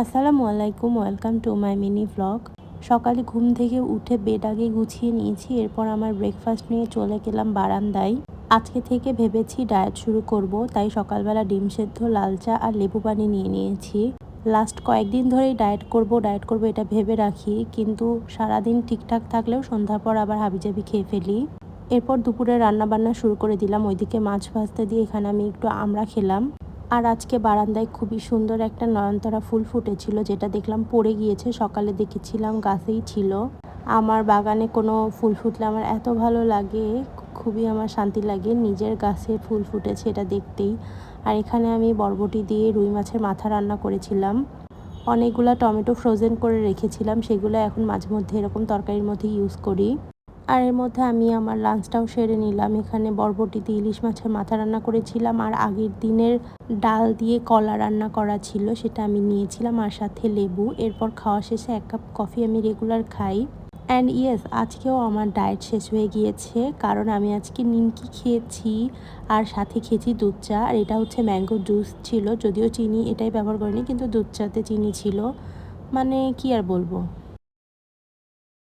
আসসালামু আলাইকুম, welcome to my mini vlog. সকালে ঘুম থেকে উঠে বেড আগে গুছিয়ে নিয়েছি। এরপর আমার ব্রেকফাস্ট নিয়ে চলে গেলাম বারান্দায়। আজকে থেকে ভেবেছি ডায়েট শুরু করব, তাই সকালবেলা ডিম সেদ্ধ, লাল চা আর লেবু পানি নিয়ে নিয়েছি। লাস্ট কয়েকদিন ধরেই ডায়েট করব এটা ভেবে রাখি, কিন্তু সারাদিন ঠিকঠাক থাকলেও সন্ধ্যার পর আবার হাবিজাবি খেয়ে ফেলি। এরপর দুপুরে রান্নাবান্না শুরু করে দিলাম। ওইদিকে মাছ ভাজতে দিয়ে এখানে আমি একটু আমড়া খেলাম। আর আজকে বারান্দায় খুবই সুন্দর একটা নয়নতারা ফুল ফুটেছিল, যেটা দেখলাম পড়ে গিয়েছে। সকালে দেখেছিলাম গাছেই ছিল। আমার বাগানে কোনো ফুল ফুটলে আমার এত ভালো লাগে, খুবই আমার শান্তি লাগে। নিজের গাছে ফুল ফুটেছে এটা দেখতেই। আর এখানে আমি বরবটি দিয়ে রুই মাছের মাথা রান্না করেছিলাম। অনেকগুলা টমেটো ফ্রোজেন করে রেখেছিলাম, সেগুলো এখন মাঝে মধ্যে এরকম তরকারির মধ্যে ইউজ করি। আর এর মধ্যে আমি আমার লাঞ্চটাও সেরে নিলাম। এখানে বরবটিতে ইলিশ মাছের মাথা রান্না করেছিলাম, আর আগের দিনের ডাল দিয়ে কলা রান্না করা ছিল, সেটা আমি নিয়েছিলাম, আর সাথে লেবু। এরপর খাওয়া শেষে 1 কাপ কফি আমি রেগুলার খাই। অ্যান্ড ইয়েস, আজকেও আমার ডায়েট শেষ হয়ে গিয়েছে, কারণ আমি আজকে নিমকি খেয়েছি আর সাথে খেয়েছি দুধ চা। আর এটা হচ্ছে ম্যাঙ্গো জুস ছিল, যদিও চিনি এটাই ব্যবহার করিনি, কিন্তু দুধ চাতে চিনি ছিল। মানে কি আর বলবো।